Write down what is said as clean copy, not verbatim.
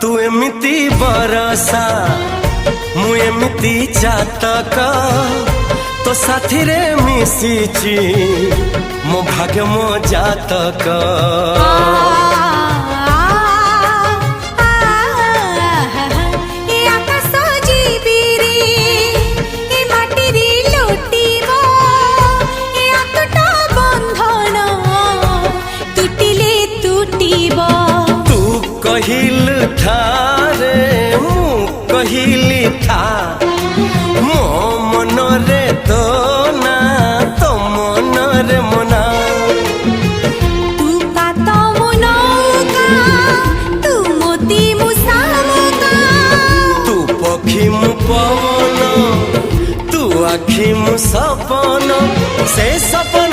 तू एमिति बरसा मु एमिति चातक तो साथी रे मिशिची मो भाग्य मो जातक कहिल था रे मु कहिली था मो मन रे तो ना तो मन रे मना तू का तो मुनौका तू मोती मुसामुका तू पखी मु पवन तू आखी मु सपन से सपन